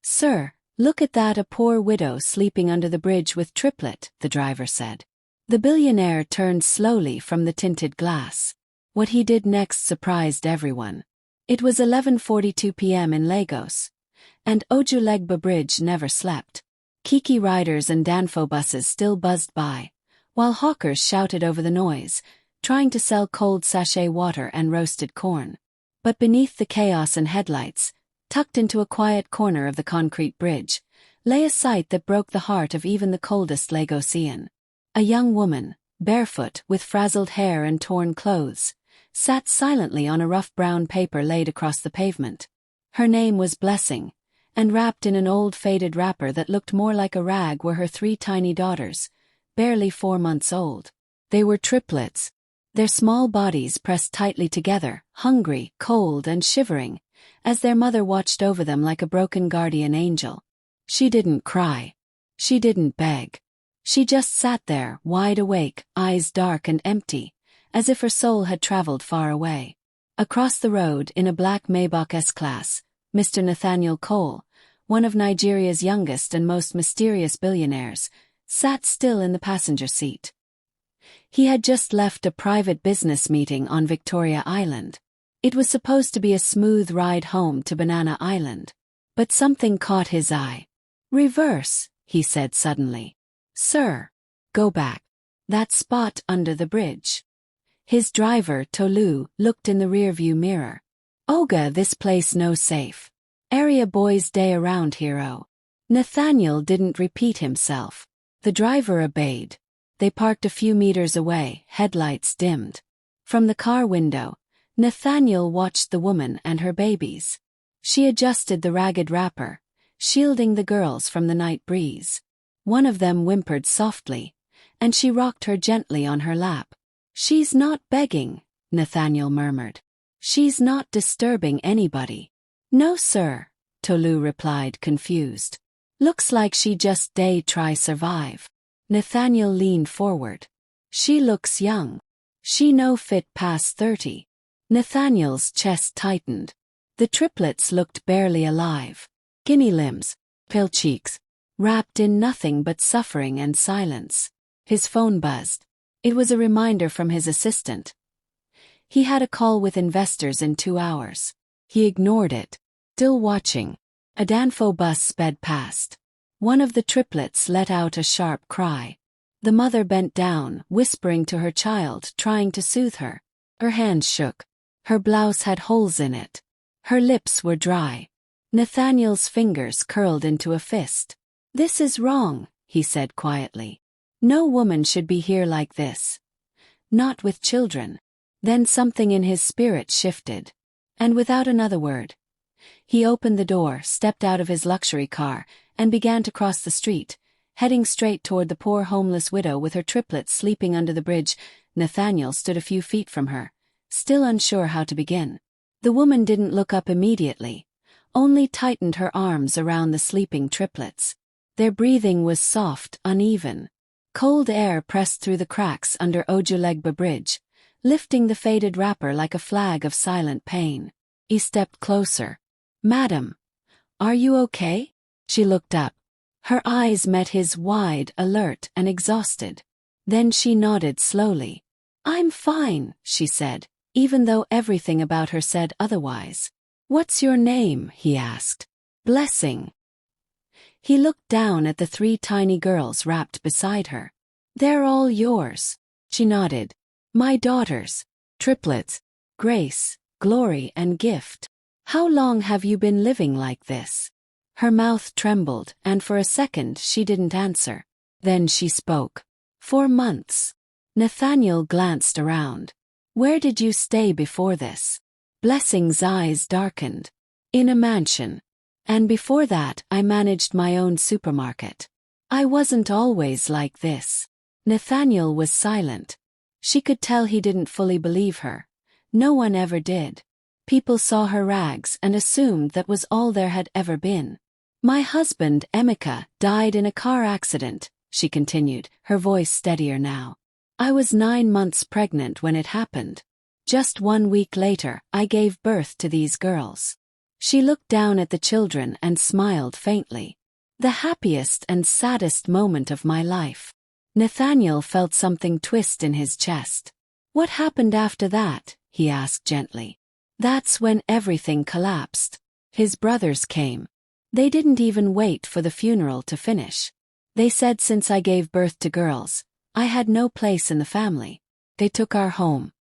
"Sir, look at that, a poor widow sleeping under the bridge with Triplet," the driver said. The billionaire turned slowly from the tinted glass. What he did next surprised everyone. It was 11:42 p.m. in Lagos, and Ojuelegba Bridge never slept. Kiki riders and Danfo buses still buzzed by, while hawkers shouted over the noise, trying to sell cold sachet water and roasted corn. But beneath the chaos and headlights, tucked into a quiet corner of the concrete bridge, lay a sight that broke the heart of even the coldest Lagosian. A young woman, barefoot with frazzled hair and torn clothes, sat silently on a rough brown paper laid across the pavement. Her name was Blessing, and wrapped in an old faded wrapper that looked more like a rag were her 3 tiny daughters, barely 4 months old. They were triplets, their small bodies pressed tightly together, hungry, cold, and shivering, as their mother watched over them like a broken guardian angel. She didn't cry. She didn't beg. She just sat there, wide awake, eyes dark and empty, as if her soul had traveled far away. Across the road, in a black Maybach S-Class, Mr. Nathaniel Cole, one of Nigeria's youngest and most mysterious billionaires, sat still in the passenger seat. He had just left a private business meeting on Victoria Island. It was supposed to be a smooth ride home to Banana Island. But something caught his eye. "Reverse," he said suddenly. "Sir, go back. That spot under the bridge." His driver, Tolu, looked in the rearview mirror. "Oga, this place no safe. Area boys day around hero." Nathaniel didn't repeat himself. The driver obeyed. They parked a few meters away, headlights dimmed. From the car window, Nathaniel watched the woman and her babies. She adjusted the ragged wrapper, shielding the girls from the night breeze. One of them whimpered softly, and she rocked her gently on her lap. "She's not begging," Nathaniel murmured. "She's not disturbing anybody." "No, sir," Tolu replied, confused. "Looks like she just try survive." Nathaniel leaned forward. "She looks young. She no fit past 30. Nathaniel's chest tightened. The triplets looked barely alive. Guinea limbs, pale cheeks, wrapped in nothing but suffering and silence. His phone buzzed. It was a reminder from his assistant. He had a call with investors in 2 hours. He ignored it. Still watching, a Danfo bus sped past. One of the triplets let out a sharp cry. The mother bent down, whispering to her child, trying to soothe her. Her hands shook. Her blouse had holes in it. Her lips were dry. Nathaniel's fingers curled into a fist. "This is wrong," he said quietly. "No woman should be here like this. Not with children." Then something in his spirit shifted. And without another word, he opened the door, stepped out of his luxury car, and began to cross the street, heading straight toward the poor homeless widow with her triplets sleeping under the bridge. Nathaniel stood a few feet from her, still unsure how to begin. The woman didn't look up immediately, only tightened her arms around the sleeping triplets. Their breathing was soft, uneven. Cold air pressed through the cracks under Ojuelegba Bridge, lifting the faded wrapper like a flag of silent pain. He stepped closer. "Madam, are you okay?" She looked up. Her eyes met his, wide, alert, and exhausted. Then she nodded slowly. "I'm fine," she said, even though everything about her said otherwise. "What's your name?" he asked. "Blessing." He looked down at the 3 tiny girls wrapped beside her. "They're all yours." She nodded. "My daughters. Triplets. Grace, Glory, and Gift. How long have you been living like this?" Her mouth trembled, and for a second she didn't answer. Then she spoke. "4 months." Nathaniel glanced around. "Where did you stay before this?" Blessing's eyes darkened. "In a mansion. And before that, I managed my own supermarket. I wasn't always like this." Nathaniel was silent. She could tell he didn't fully believe her. No one ever did. People saw her rags and assumed that was all there had ever been. "My husband, Emeka, died in a car accident," she continued, her voice steadier now. "I was 9 months pregnant when it happened. Just 1 week later, I gave birth to these girls." She looked down at the children and smiled faintly. The happiest and saddest moment of my life. Nathaniel felt something twist in his chest. What happened after that? He asked gently. That's when everything collapsed. His brothers came. They didn't even wait for the funeral to finish. They said since I gave birth to girls, I had no place in the family. They took our home,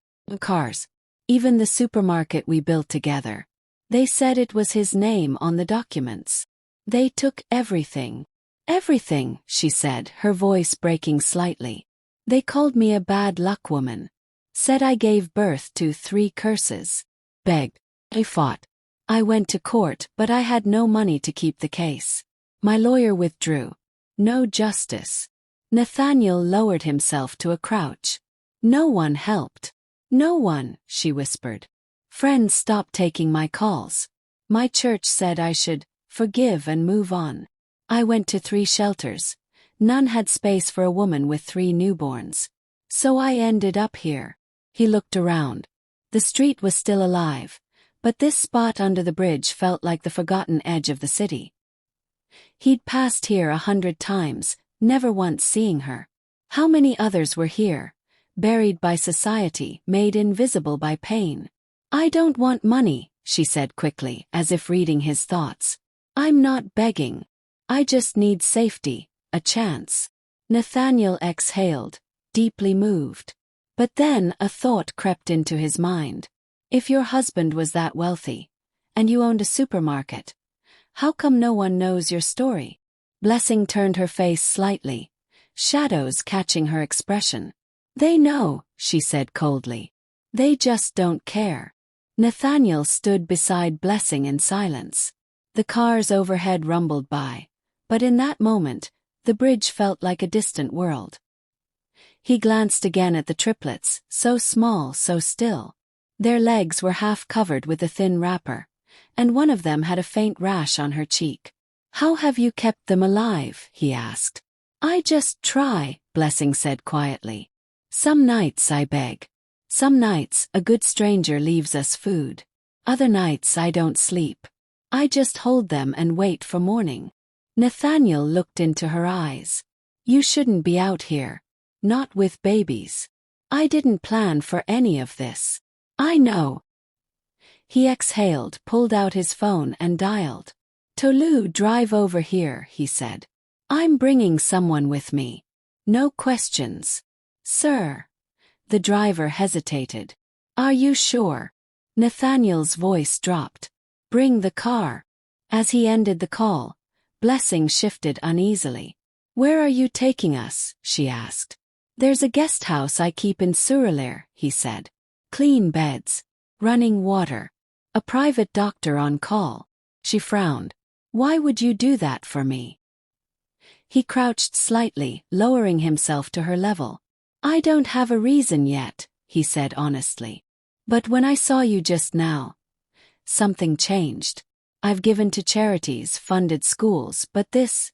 cars, even the supermarket we built together. They said it was his name on the documents. They took everything. Everything, she said, her voice breaking slightly. They called me a bad luck woman. Said I gave birth to 3 curses. Begged. I fought. I went to court, but I had no money to keep the case. My lawyer withdrew. No justice. Nathaniel lowered himself to a crouch. No one helped. No one, she whispered. Friends stopped taking my calls. My church said I should forgive and move on. I went to 3 shelters. None had space for a woman with 3 newborns. So I ended up here. He looked around. The street was still alive, but this spot under the bridge felt like the forgotten edge of the city. He'd passed here 100 times, never once seeing her. How many others were here, buried by society, made invisible by pain? I don't want money, she said quickly, as if reading his thoughts. I'm not begging. I just need safety, a chance. Nathaniel exhaled, deeply moved. But then a thought crept into his mind. If your husband was that wealthy, and you owned a supermarket, how come no one knows your story? Blessing turned her face slightly, shadows catching her expression. They know, she said coldly. They just don't care. Nathaniel stood beside Blessing in silence. The cars overhead rumbled by, but in that moment, the bridge felt like a distant world. He glanced again at the triplets, so small, so still. Their legs were half covered with a thin wrapper, and one of them had a faint rash on her cheek. How have you kept them alive? He asked. I just try, Blessing said quietly. Some nights I beg. Some nights a good stranger leaves us food. Other nights I don't sleep. I just hold them and wait for morning. Nathaniel looked into her eyes. You shouldn't be out here. Not with babies. I didn't plan for any of this. I know. He exhaled, pulled out his phone and dialed. Tolu, drive over here, he said. I'm bringing someone with me. No questions. Sir. The driver hesitated. Are you sure? Nathaniel's voice dropped. Bring the car. As he ended the call, Blessing shifted uneasily. Where are you taking us? She asked. There's a guest house I keep in Surulere, he said. Clean beds. Running water. A private doctor on call. She frowned. Why would you do that for me? He crouched slightly, lowering himself to her level. I don't have a reason yet, he said honestly. But when I saw you just now, something changed. I've given to charities, funded schools, but this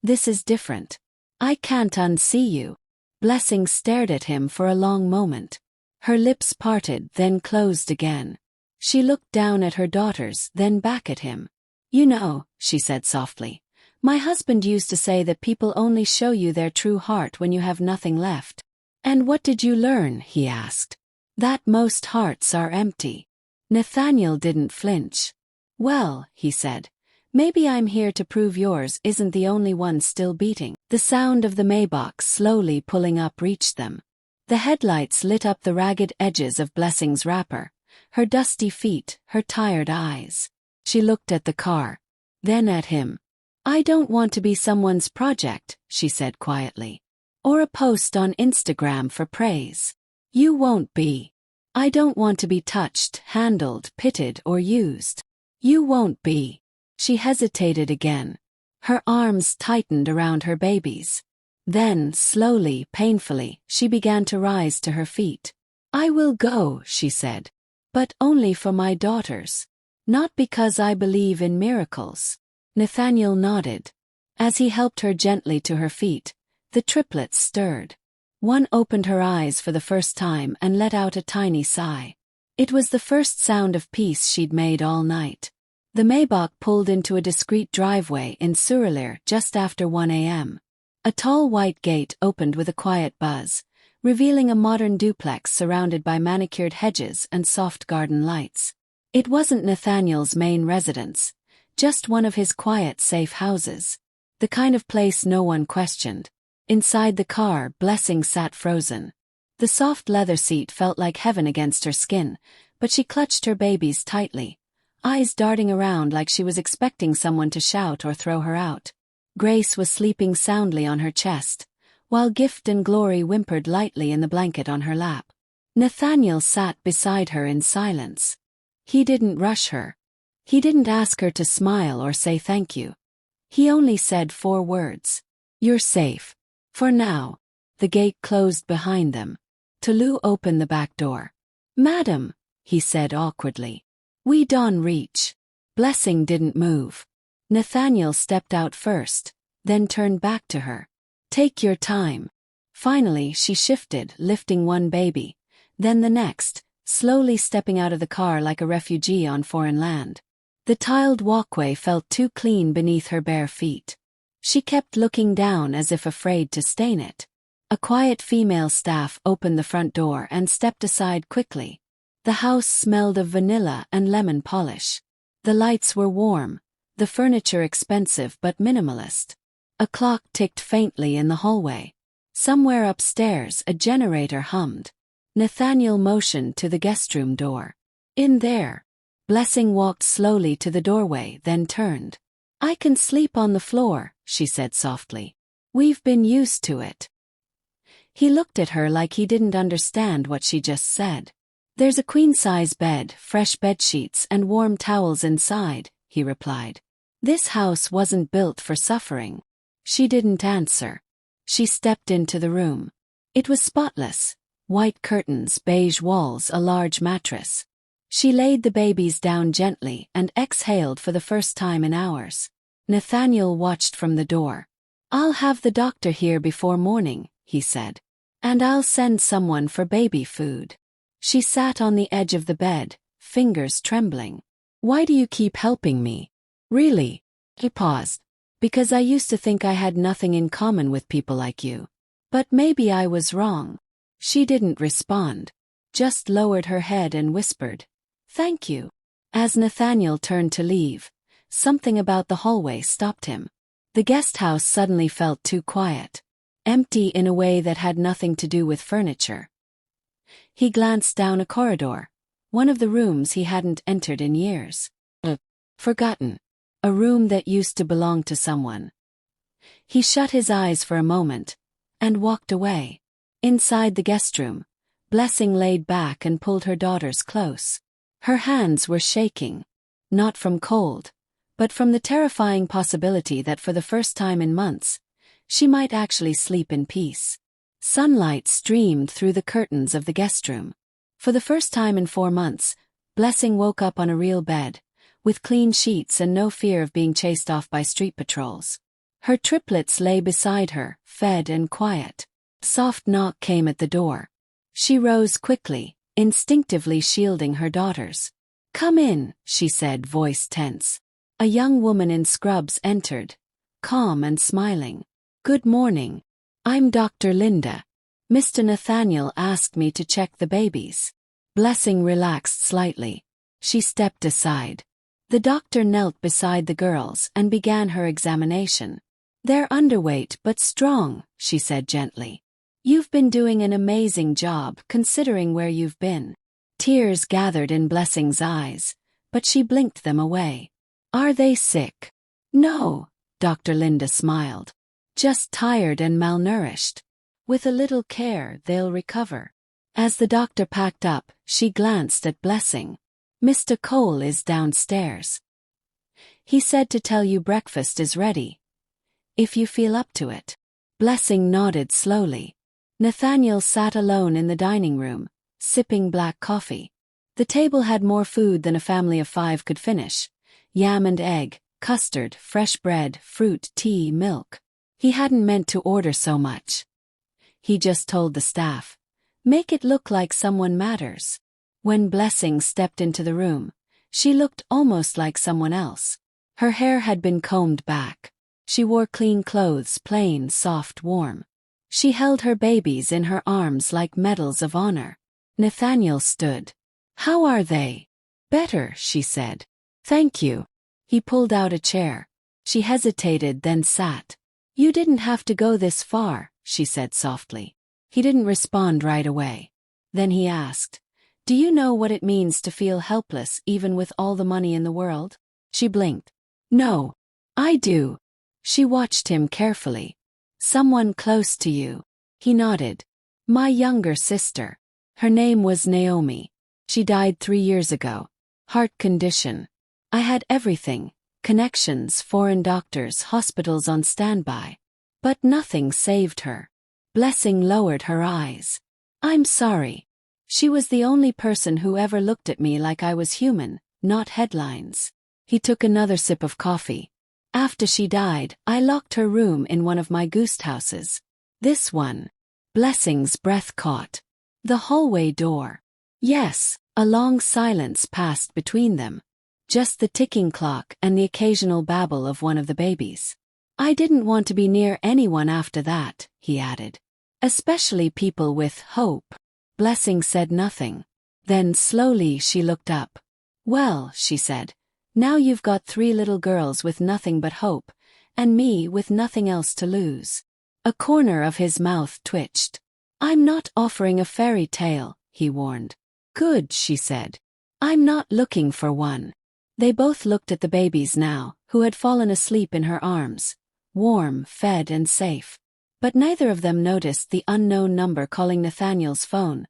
is different. I can't unsee you. Blessing stared at him for a long moment. Her lips parted, then closed again. She looked down at her daughters, then back at him. You know, she said softly, my husband used to say that people only show you their true heart when you have nothing left. And what did you learn? He asked. That most hearts are empty. Nathaniel didn't flinch. Well, he said, maybe I'm here to prove yours isn't the only one still beating. The sound of the Maybach slowly pulling up reached them. The headlights lit up the ragged edges of Blessing's wrapper, her dusty feet, her tired eyes. She looked at the car, then at him. I don't want to be someone's project, she said quietly. Or a post on Instagram for praise. You won't be. I don't want to be touched, handled, pitted, or used. You won't be. She hesitated again. Her arms tightened around her babies. Then, slowly, painfully, she began to rise to her feet. I will go, she said. But only for my daughters. Not because I believe in miracles. Nathaniel nodded. As he helped her gently to her feet, the triplets stirred. One opened her eyes for the first time and let out a tiny sigh. It was the first sound of peace she'd made all night. The Maybach pulled into a discreet driveway in Surreylir just after 1 a.m. A tall white gate opened with a quiet buzz, revealing a modern duplex surrounded by manicured hedges and soft garden lights. It wasn't Nathaniel's main residence, just one of his quiet, safe houses. The kind of place no one questioned. Inside the car, Blessing sat frozen. The soft leather seat felt like heaven against her skin, but she clutched her babies tightly, eyes darting around like she was expecting someone to shout or throw her out. Grace was sleeping soundly on her chest, while Gift and Glory whimpered lightly in the blanket on her lap. Nathaniel sat beside her in silence. He didn't rush her. He didn't ask her to smile or say thank you. He only said 4 words. "You're safe. For now." The gate closed behind them. Tolu opened the back door. "Madam," he said awkwardly. "We don't reach." Blessing didn't move. Nathaniel stepped out first, then turned back to her. "Take your time." Finally she shifted, lifting one baby, then the next, slowly stepping out of the car like a refugee on foreign land. The tiled walkway felt too clean beneath her bare feet. She kept looking down as if afraid to stain it. A quiet female staff opened the front door and stepped aside quickly. The house smelled of vanilla and lemon polish. The lights were warm, the furniture expensive but minimalist. A clock ticked faintly in the hallway. Somewhere upstairs a generator hummed. Nathaniel motioned to the guest room door. "In there." Blessing walked slowly to the doorway, then turned. "I can sleep on the floor," she said softly. "We've been used to it." He looked at her like he didn't understand what she just said. "There's a queen-size bed, fresh bedsheets and warm towels inside," he replied. "This house wasn't built for suffering." She didn't answer. She stepped into the room. It was spotless. White curtains, beige walls, a large mattress. She laid the babies down gently and exhaled for the first time in hours. Nathaniel watched from the door. "I'll have the doctor here before morning," he said. "And I'll send someone for baby food." She sat on the edge of the bed, fingers trembling. "Why do you keep helping me? Really?" He paused. "Because I used to think I had nothing in common with people like you. But maybe I was wrong." She didn't respond, just lowered her head and whispered, "Thank you." As Nathaniel turned to leave, something about the hallway stopped him. The guest house suddenly felt too quiet. Empty in a way that had nothing to do with furniture. He glanced down a corridor, one of the rooms he hadn't entered in years. Forgotten. A room that used to belong to someone. He shut his eyes for a moment, and walked away. Inside the guest room, Blessing laid back and pulled her daughters close. Her hands were shaking, not from cold, but from the terrifying possibility that for the first time in months, she might actually sleep in peace. Sunlight streamed through the curtains of the guest room. For the first time in 4 months, Blessing woke up on a real bed, with clean sheets and no fear of being chased off by street patrols. Her triplets lay beside her, fed and quiet. A soft knock came at the door. She rose quickly, instinctively shielding her daughters. "Come in," she said, voice tense. A young woman in scrubs entered, calm and smiling. "Good morning. I'm Dr. Linda. Mr. Nathaniel asked me to check the babies." Blessing relaxed slightly. She stepped aside. The doctor knelt beside the girls and began her examination. "They're underweight but strong," she said gently. "You've been doing an amazing job considering where you've been." Tears gathered in Blessing's eyes, but she blinked them away. "Are they sick?" "No," Dr. Linda smiled. "Just tired and malnourished. With a little care, they'll recover." As the doctor packed up, she glanced at Blessing. "Mr. Cole is downstairs. He said to tell you breakfast is ready, if you feel up to it." Blessing nodded slowly. Nathaniel sat alone in the dining room, sipping black coffee. The table had more food than a family of 5 could finish. Yam and egg, custard, fresh bread, fruit, tea, milk. He hadn't meant to order so much. He just told the staff, "Make it look like someone matters." When Blessing stepped into the room, she looked almost like someone else. Her hair had been combed back. She wore clean clothes, plain, soft, warm. She held her babies in her arms like medals of honor. Nathaniel stood. "How are they?" "Better," she said. "Thank you." He pulled out a chair. She hesitated, then sat. "You didn't have to go this far," she said softly. He didn't respond right away. Then he asked, "Do you know what it means to feel helpless even with all the money in the world?" She blinked. "No. I do." She watched him carefully. "Someone close to you?" He nodded. "My younger sister. Her name was Naomi. She died 3 years ago. Heart condition. I had everything. Connections, foreign doctors, hospitals on standby. But nothing saved her." Blessing lowered her eyes. "I'm sorry. She was the only person who ever looked at me like I was human, not headlines." He took another sip of coffee. "After she died, I locked her room in one of my ghost houses. This one." Blessing's breath caught. "The hallway door." "Yes." A long silence passed between them. Just the ticking clock and the occasional babble of one of the babies. "I didn't want to be near anyone after that," he added. "Especially people with hope." Blessing said nothing. Then slowly she looked up. "Well," she said, "now you've got 3 little girls with nothing but hope, and me with nothing else to lose." A corner of his mouth twitched. "I'm not offering a fairy tale," he warned. "Good," she said. "I'm not looking for one." They both looked at the babies now, who had fallen asleep in her arms, warm, fed and safe. But neither of them noticed the unknown number calling Nathaniel's phone.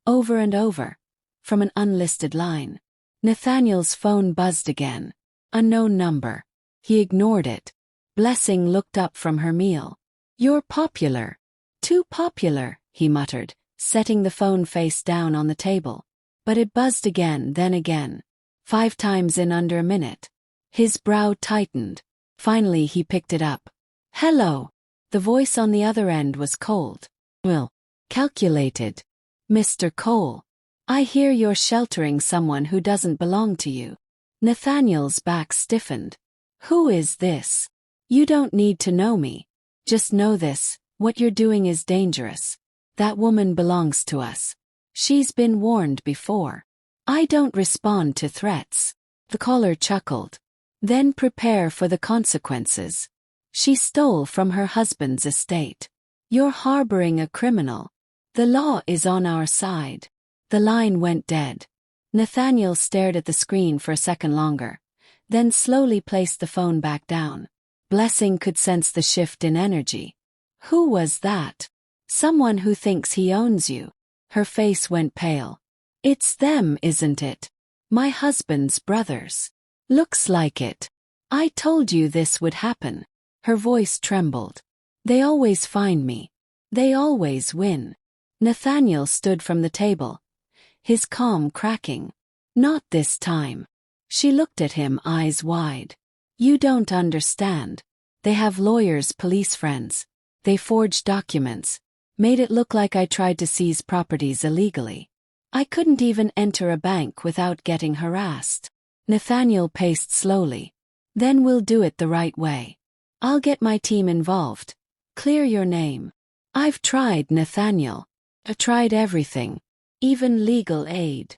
Over and over. From an unlisted line. Nathaniel's phone buzzed again. Unknown number. He ignored it. Blessing looked up from her meal. "You're popular." "Too popular," he muttered, setting the phone face down on the table. But it buzzed again, then again. 5 times in under a minute. His brow tightened. Finally he picked it up. "Hello." The voice on the other end was cold. "Well, calculated. Mr. Cole. I hear you're sheltering someone who doesn't belong to you." Nathaniel's back stiffened. "Who is this?" "You don't need to know me. Just know this, what you're doing is dangerous. That woman belongs to us. She's been warned before. I don't respond to threats." The caller chuckled. "Then prepare for the consequences. She stole from her husband's estate. You're harboring a criminal. The law is on our side." The line went dead. Nathaniel stared at the screen for a second longer, then slowly placed the phone back down. Blessing could sense the shift in energy. "Who was that?" "Someone who thinks he owns you." Her face went pale. "It's them, isn't it? My husband's brothers." "Looks like it. I told you this would happen." Her voice trembled. "They always find me. They always win." Nathaniel stood from the table, his calm cracking. "Not this time." She looked at him, eyes wide. "You don't understand. They have lawyers, police friends. They forged documents, made it look like I tried to seize properties illegally. I couldn't even enter a bank without getting harassed." Nathaniel paced slowly. "Then we'll do it the right way. I'll get my team involved. Clear your name." "I've tried, Nathaniel. I've tried everything. Even legal aid."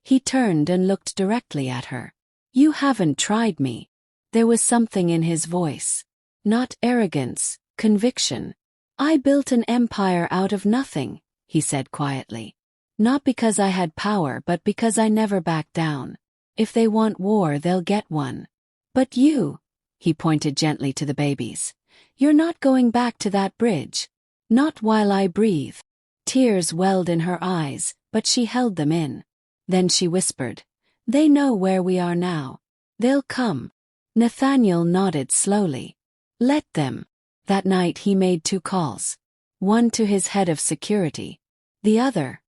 He turned and looked directly at her. "You haven't tried me." There was something in his voice. Not arrogance, conviction. "I built an empire out of nothing," he said quietly. "Not because I had power but because I never backed down. If they want war, they'll get one. But you," he pointed gently to the babies, "you're not going back to that bridge. Not while I breathe." Tears welled in her eyes, but she held them in. Then she whispered, "They know where we are now. They'll come." Nathaniel nodded slowly. "Let them." That night he made 2 calls. One to his head of security. The other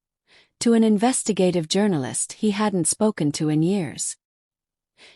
to an investigative journalist he hadn't spoken to in years.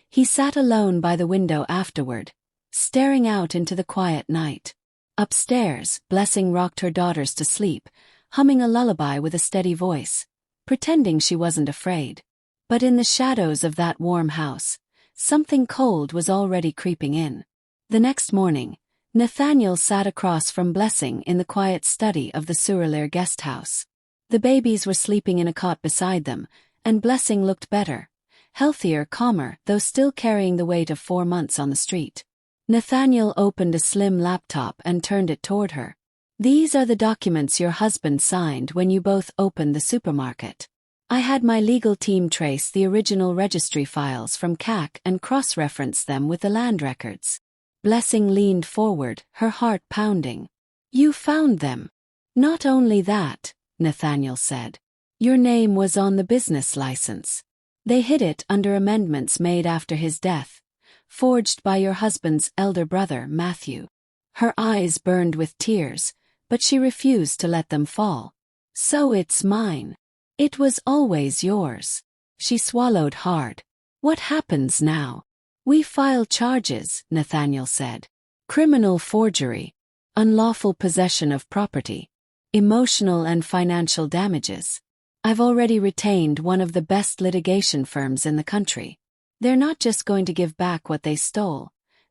He sat alone by the window afterward, staring out into the quiet night. Upstairs, Blessing rocked her daughters to sleep, humming a lullaby with a steady voice. pretending she wasn't afraid. But in the shadows of that warm house, something cold was already creeping in. The next morning, Nathaniel sat across from Blessing in the quiet study of the Ojuelegba guest house. The babies were sleeping in a cot beside them, and Blessing looked better, healthier, calmer, though still carrying the weight of 4 months on the street. Nathaniel opened a slim laptop and turned it toward her. "These are the documents your husband signed when you both opened the supermarket. I had my legal team trace the original registry files from CAC and cross-reference them with the land records." Blessing leaned forward, her heart pounding. "You found them?" "Not only that," Nathaniel said. "Your name was on the business license. They hid it under amendments made after his death, forged by your husband's elder brother, Matthew." Her eyes burned with tears, but she refused to let them fall. "So it's mine. It was always yours." She swallowed hard. "What happens now?" "We file charges," Nathaniel said. "Criminal forgery, unlawful possession of property, emotional and financial damages. I've already retained one of the best litigation firms in the country. They're not just going to give back what they stole,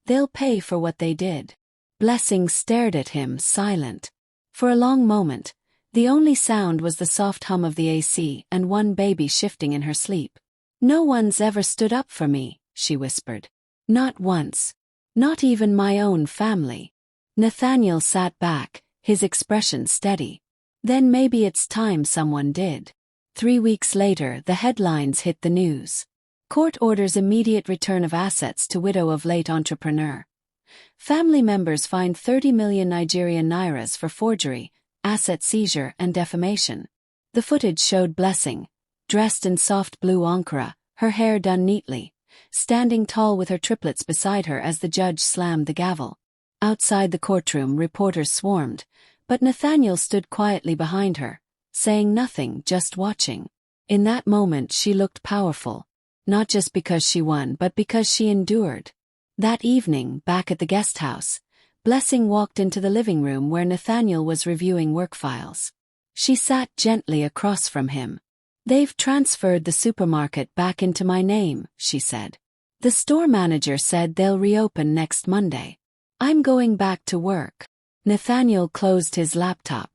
they'll pay for what they did." Blessing stared at him, silent. For a long moment, the only sound was the soft hum of the AC and one baby shifting in her sleep. "No one's ever stood up for me," she whispered. "Not once. Not even my own family." Nathaniel sat back, his expression steady. "Then maybe it's time someone did." 3 weeks later, the headlines hit the news. Court orders immediate return of assets to widow of late entrepreneur. Family members fined 30 million Nigerian nairas for forgery, asset seizure and defamation. The footage showed Blessing, dressed in soft blue ankara, her hair done neatly, standing tall with her triplets beside her as the judge slammed the gavel. Outside the courtroom, reporters swarmed, but Nathaniel stood quietly behind her, saying nothing, just watching. In that moment she looked powerful, not just because she won but because she endured. That evening, back at the guest house, Blessing walked into the living room where Nathaniel was reviewing work files. She sat gently across from him. "They've transferred the supermarket back into my name," she said. "The store manager said they'll reopen next Monday. I'm going back to work." Nathaniel closed his laptop.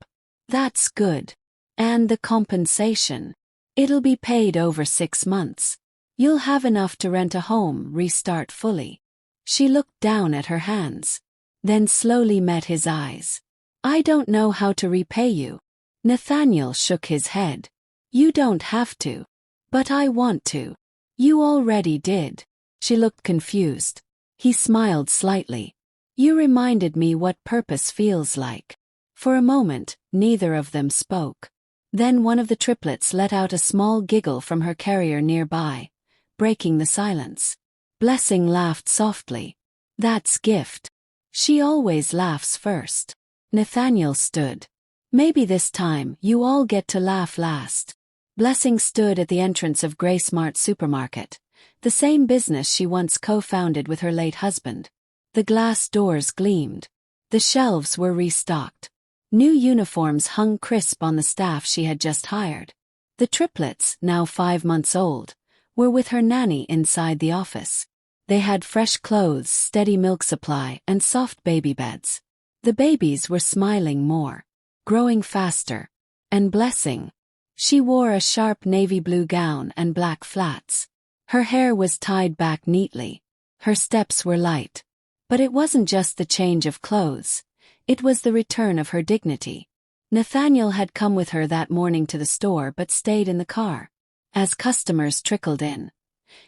"That's good. And the compensation? It'll be paid over 6 months. You'll have enough to rent a home, restart fully." She looked down at her hands, then slowly met his eyes. "I don't know how to repay you." Nathaniel shook his head. "You don't have to. But I want to." "You already did." She looked confused. He smiled slightly. "You reminded me what purpose feels like." For a moment, neither of them spoke. Then one of the triplets let out a small giggle from her carrier nearby, breaking the silence. Blessing laughed softly. "That's gift. She always laughs first." Nathaniel stood. "Maybe this time you all get to laugh last." Blessing stood at the entrance of Grey Smart Supermarket, the same business she once co-founded with her late husband. The glass doors gleamed. The shelves were restocked. New uniforms hung crisp on the staff she had just hired. The triplets, now 5 months old, were with her nanny inside the office. They had fresh clothes, steady milk supply, and soft baby beds. The babies were smiling more, growing faster. And Blessing. She wore a sharp navy blue gown and black flats. Her hair was tied back neatly. Her steps were light. But it wasn't just the change of clothes. It was the return of her dignity. Nathaniel had come with her that morning to the store but stayed in the car. As customers trickled in,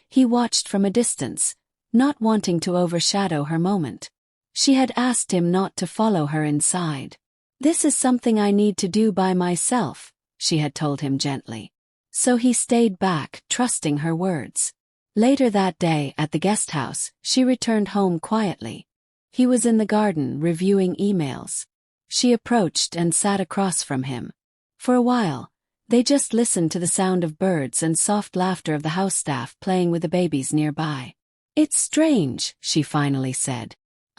he watched from a distance, not wanting to overshadow her moment. She had asked him not to follow her inside. "This is something I need to do by myself," she had told him gently. So he stayed back, trusting her words. Later that day, at the guest house, she returned home quietly. He was in the garden, reviewing emails. She approached and sat across from him. For a while, they just listened to the sound of birds and soft laughter of the house staff playing with the babies nearby. "It's strange," she finally said.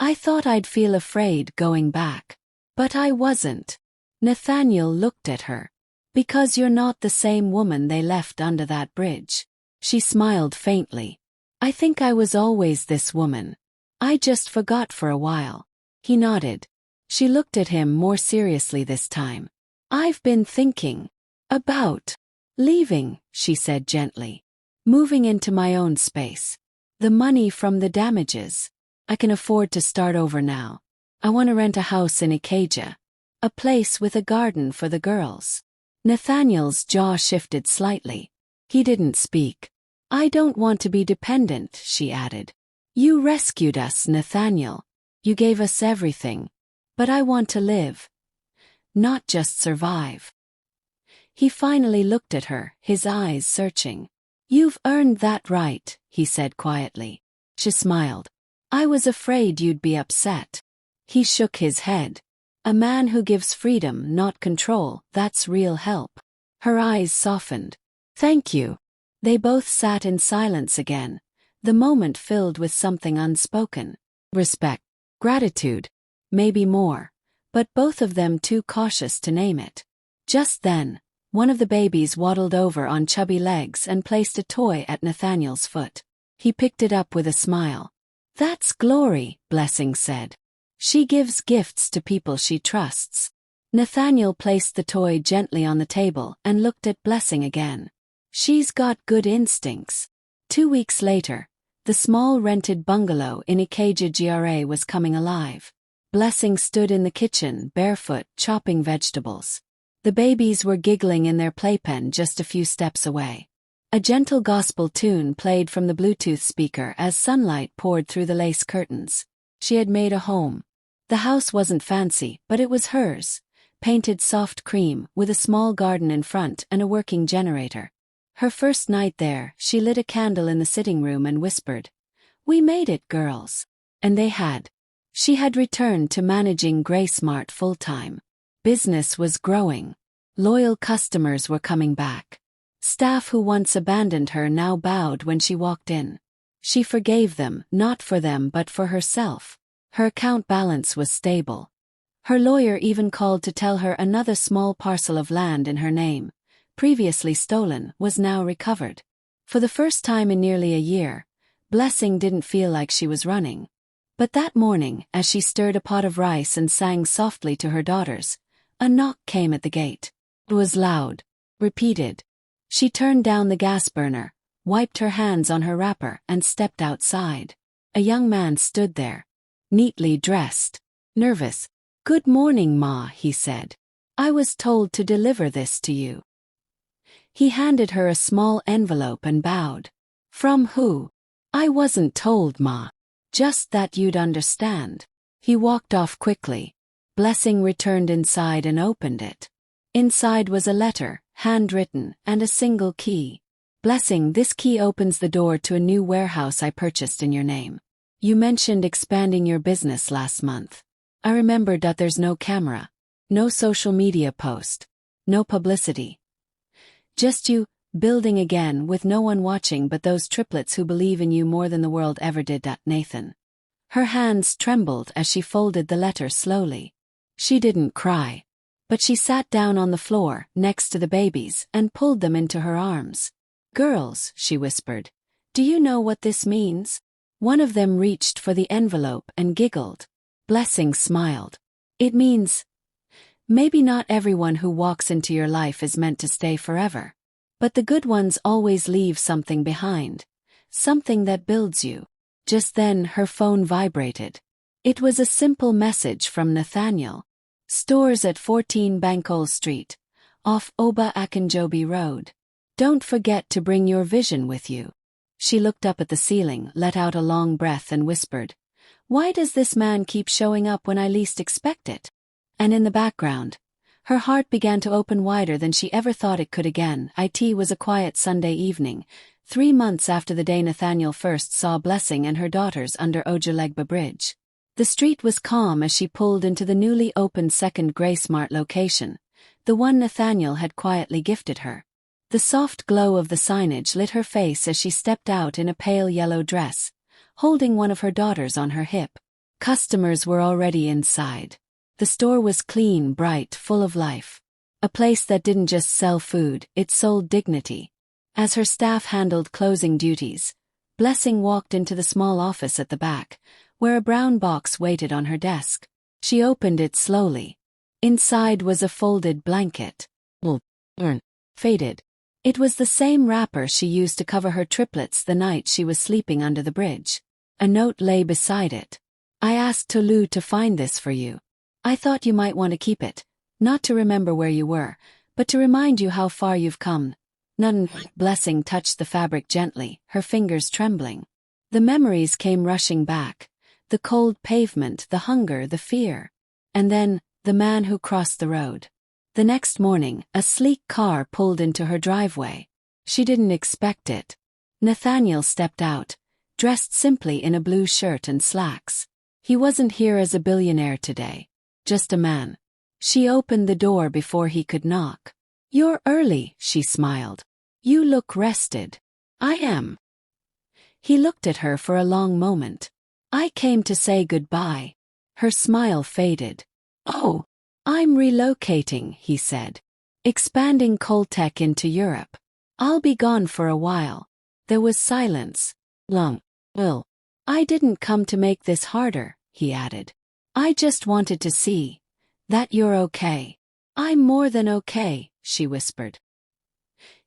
"I thought I'd feel afraid going back. But I wasn't." Nathaniel looked at her. Because you're not the same woman they left under that bridge. She smiled faintly. I think I was always this woman. I just forgot for a while. He nodded. She looked at him more seriously this time. I've been thinking about leaving, she said gently. Moving into my own space. The money from the damages. I can afford to start over now. I want to rent a house in Ikeja. A place with a garden for the girls. Nathaniel's jaw shifted slightly. He didn't speak. I don't want to be dependent, she added. You rescued us, Nathaniel. You gave us everything. But I want to live. Not just survive. He finally looked at her, his eyes searching. You've earned that right, he said quietly. She smiled. I was afraid you'd be upset. He shook his head. A man who gives freedom, not control, that's real help. Her eyes softened. Thank you. They both sat in silence again, the moment filled with something unspoken. Respect. Gratitude. Maybe more. But both of them too cautious to name it. Just then, one of the babies waddled over on chubby legs and placed a toy at Nathaniel's foot. He picked it up with a smile. That's Glory, Blessing said. She gives gifts to people she trusts. Nathaniel placed the toy gently on the table and looked at Blessing again. She's got good instincts. 2 weeks later, the small rented bungalow in Ikeja GRA was coming alive. Blessing stood in the kitchen, barefoot, chopping vegetables. The babies were giggling in their playpen just a few steps away. A gentle gospel tune played from the Bluetooth speaker as sunlight poured through the lace curtains. She had made a home. The house wasn't fancy, but it was hers, painted soft cream, with a small garden in front and a working generator. Her first night there, she lit a candle in the sitting room and whispered, "We made it, girls." And they had. She had returned to managing Graysmart full-time. Business was growing. Loyal customers were coming back. Staff who once abandoned her now bowed when she walked in. She forgave them, not for them but for herself. Her account balance was stable. Her lawyer even called to tell her another small parcel of land in her name, previously stolen, was now recovered. For the first time in nearly a year, Blessing didn't feel like she was running. But that morning, as she stirred a pot of rice and sang softly to her daughters, a knock came at the gate. It was loud. Repeated. She turned down the gas burner, wiped her hands on her wrapper and stepped outside. A young man stood there. Neatly dressed. Nervous. "Good morning, Ma," he said. "I was told to deliver this to you." He handed her a small envelope and bowed. "From who?" "I wasn't told, Ma. Just that you'd understand." He walked off quickly. Blessing returned inside and opened it. Inside was a letter, handwritten, and a single key. "Blessing, this key opens the door to a new warehouse I purchased in your name. You mentioned expanding your business last month. I remembered that there's no camera, no social media post, no publicity. Just you, building again with no one watching but those triplets who believe in you more than the world ever did. Nathan." Her hands trembled as she folded the letter slowly. She didn't cry. But she sat down on the floor, next to the babies, and pulled them into her arms. "Girls," she whispered, "do you know what this means?" One of them reached for the envelope and giggled. Blessing smiled. "It means, maybe not everyone who walks into your life is meant to stay forever. But the good ones always leave something behind. Something that builds you." Just then her phone vibrated. It was a simple message from Nathaniel. "Stores at 14 Bankole Street, off Oba Akinjobi Road. Don't forget to bring your vision with you." She looked up at the ceiling, let out a long breath and whispered, "Why does this man keep showing up when I least expect it?" And in the background, her heart began to open wider than she ever thought it could again. It was a quiet Sunday evening, 3 months after the day Nathaniel first saw Blessing and her daughters under Ojuelegba Bridge. The street was calm as she pulled into the newly opened second Graysmart location, the one Nathaniel had quietly gifted her. The soft glow of the signage lit her face as she stepped out in a pale yellow dress, holding one of her daughters on her hip. Customers were already inside. The store was clean, bright, full of life. A place that didn't just sell food, it sold dignity. As her staff handled closing duties, Blessing walked into the small office at the back, where a brown box waited on her desk. She opened it slowly. Inside was a folded blanket. Faded. It was the same wrapper she used to cover her triplets the night she was sleeping under the bridge. A note lay beside it. I asked Tolu to find this for you. I thought you might want to keep it, not to remember where you were, but to remind you how far you've come. None. Blessing touched the fabric gently, her fingers trembling. The memories came rushing back. The cold pavement, the hunger, the fear. And then, the man who crossed the road. The next morning, a sleek car pulled into her driveway. She didn't expect it. Nathaniel stepped out, dressed simply in a blue shirt and slacks. He wasn't here as a billionaire today. Just a man. She opened the door before he could knock. You're early, she smiled. You look rested. I am. He looked at her for a long moment. I came to say goodbye. Her smile faded. Oh, I'm relocating, he said. Expanding Coltech into Europe. I'll be gone for a while. There was silence. Well, I didn't come to make this harder, he added. I just wanted to see that you're okay. I'm more than okay, she whispered.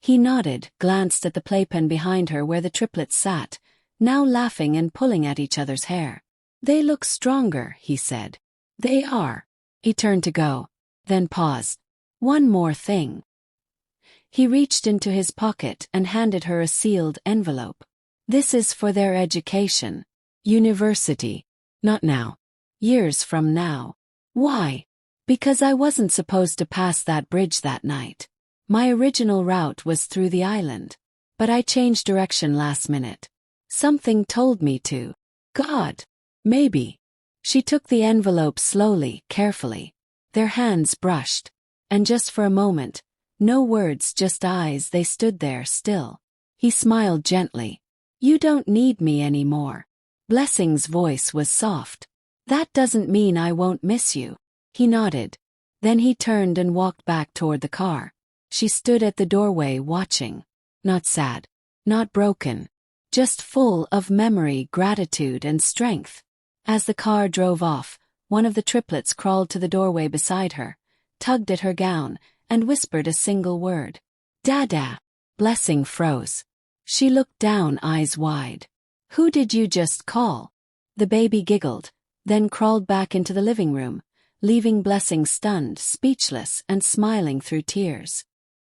He nodded, glanced at the playpen behind her where the triplets sat, now laughing and pulling at each other's hair. They look stronger, he said. They are. He turned to go, then paused. One more thing. He reached into his pocket and handed her a sealed envelope. This is for their education. University. Not now. Years from now. Why? Because I wasn't supposed to pass that bridge that night. My original route was through the island. But I changed direction last minute. Something told me to. God. Maybe. She took the envelope slowly, carefully. Their hands brushed. And just for a moment, no words, just eyes, they stood there still. He smiled gently. You don't need me anymore. Blessing's voice was soft. That doesn't mean I won't miss you. He nodded. Then he turned and walked back toward the car. She stood at the doorway watching. Not sad. Not broken. Just full of memory, gratitude, and strength. As the car drove off, one of the triplets crawled to the doorway beside her, tugged at her gown, and whispered a single word. Dada. Blessing froze. She looked down, eyes wide. Who did you just call? The baby giggled, then crawled back into the living room, leaving Blessing stunned, speechless, and smiling through tears.